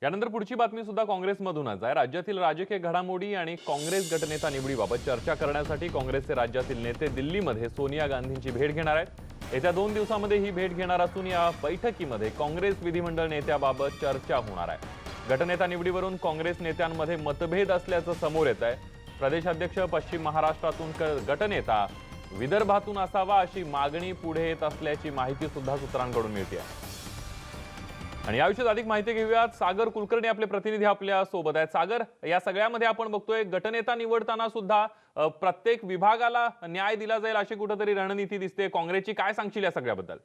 यानंतर पुढची बातमी सुद्धा काँग्रेसमधूनच आहे। राज्यातील राजकीय घडामोडी आणि काँग्रेस गटनेता निवडीबाबत चर्चा करण्यासाठी काँग्रेसचे राज्यातील नेते दिल्लीमध्ये सोनिया गांधींची भेट घेणार आहेत। येत्या 2 दिवसांमध्ये ही भेट घेणार असून या बैठकीमध्ये काँग्रेस विधिमंडळ नेत्याबाबत चर्चा होणार आहे। गटनेता निवडीवरून काँग्रेस नेत्यांमध्ये मतभेद असल्याचं समोर येत आहे। प्रदेशाध्यक्ष पश्चिम महाराष्ट्रातून गटनेता विदर्भातून असावा अशी मागणी पुढे येत असल्याची माहिती सुद्धा सूत्रांकडून मिळते आहे। आणि याविषयी अधिक माहिती घेऊयात। सागर कुलकर्णी आपले प्रतिनिधी आपल्या सोबत आहेत। सागर, या सगळ्यामध्ये आपण बघतोय गटनेता निवडताना सुद्धा प्रत्येक विभागाला न्याय दिला जाईल अशी कुठेतरी रणनीती दिसते। काँग्रेसची काय सांगशील या सगळ्याबद्दल?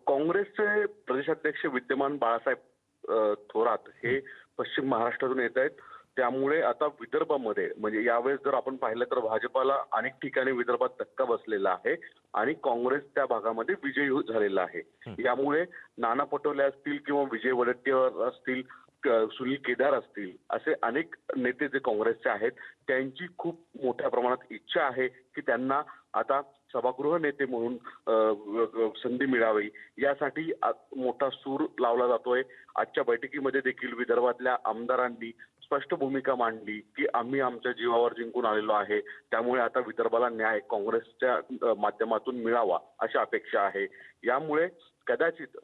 काँग्रेसचे प्रदेशाध्यक्ष विद्यमान बाळासाहेब थोरात हे पश्चिम महाराष्ट्रातून येत आहेत। त्यामुळे आता विदर्भामध्ये म्हणजे यावेळेस जर आपण पाहिलं तर भाजपाला अनेक ठिकाणी विदर्भात धक्का बसलेला आहे आणि काँग्रेस त्या भागामध्ये विजयी झालेला आहे। यामुळे नाना पटोले असतील किंवा विजय वडेट्टीवार असतील, सुनील केदार असतील, असे अनेक नेते जे काँग्रेसचे आहेत त्यांची खूप मोठ्या प्रमाणात इच्छा आहे की त्यांना आता सभागृह नेते म्हणून संधी मिळावी, यासाठी मोठा सूर लावला जातोय। आजच्या बैठकीमध्ये देखील विदर्भातल्या आमदारांनी स्पष्ट भूमिका मांडली की आम्ही आमच्या जीवावर जिंकून आलेलो आहे, त्यामुळे आता विदर्भाला न्याय काँग्रेसच्या माध्यमातून मिळावा अशी अपेक्षा आहे। यामुळे कदाचित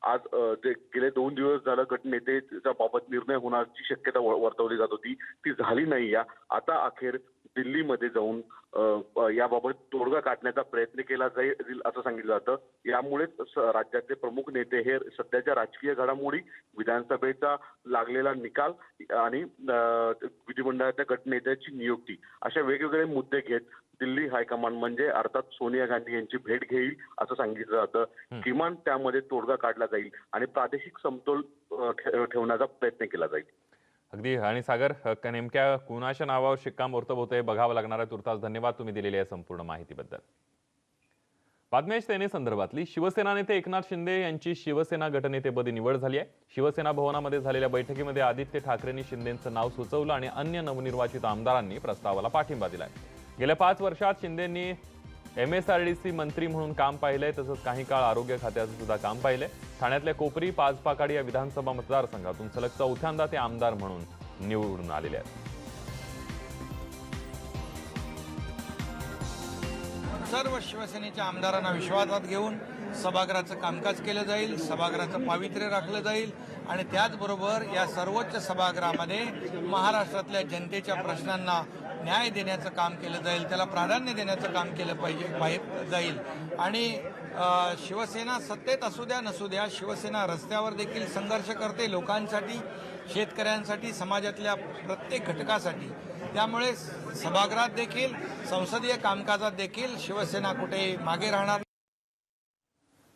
आज गेले 2 दिवस झालं गटनेतेच्या बाबत निर्णय होण्याची शक्यता वर्तवली जात होती, ती झाली नाही। आता अखेर दिल्लीमध्ये जाऊन याबाबत तोडगा काढण्याचा प्रयत्न केला जाईल असं सांगितलं जातं। यामुळेच राज्याचे प्रमुख नेते हे सध्याच्या राजकीय घडामोडी, विधानसभेचा लागलेला निकाल आणि विधिमंडळाच्या गटनेत्याची नियुक्ती अशा वेगवेगळे मुद्दे घेत दिल्ली हायकमांड म्हणजे अर्थात सोनिया गांधी यांची भेट घेईल असं सांगितलं जातं। किमान त्यामध्ये तोडगा काढला जाईल आणि प्रादेशिक समतोल ठेवण्याचा प्रयत्न केला जाईल। अगदी। आणि सागर, नेमक्या कुणाच्या नावावर शिक्कामोर्तब होतंय बघावं लागणार आहे। तुर्तास धन्यवाद तुम्ही दिलेल्या संपूर्ण माहितीबद्दल। बातमी सेनेसंदर्भातली शिवसेना नेते एकनाथ शिंदे यांची शिवसेना गटनेतेपदी निवड झाली आहे। शिवसेना भवनामध्ये झालेल्या बैठकीमध्ये आदित्य ठाकरेंनी शिंदेंचं नाव सुचवलं आणि अन्य नवनिर्वाचित आमदारांनी प्रस्तावाला पाठिंबा दिलाय। गेल्या 5 वर्षात शिंदेंनी MSRDC मंत्री म्हणून काम पाहिलंय, तसंच काही काळ आरोग्य खात्याचं सुद्धा काम पाहिलंय। ठाण्यातल्या कोपरी, पाचपाकाडी या विधानसभा मतदारसंघातून सलग 4थ्यांदा ते आमदार म्हणून निवडून आलेले आहेत। सर्व शिवसेनेच्या आमदारांना विश्वासात घेऊन सभागृहाचं कामकाज केलं जाईल, सभागृहाचं पावित्र्य राखलं जाईल आणि त्याचबरोबर या सर्वोच्च सभागृहामध्ये महाराष्ट्रातल्या जनतेच्या प्रश्नांना न्याय देण्याचं काम केलं जाईल, त्याला प्राधान्य देण्याचं काम केलं जाईल। आणि शिवसेना सत्तेत असू द्या नसू द्या, शिवसेना रस्त्यावर देखील संघर्ष करते लोकांसाठी, शेतकऱ्यांसाठी, समाजातल्या प्रत्येक घटकासाठी। त्यामुळे सभागृहात देखील, संसदीय कामकाजात देखील शिवसेना कुठे मागे राहणार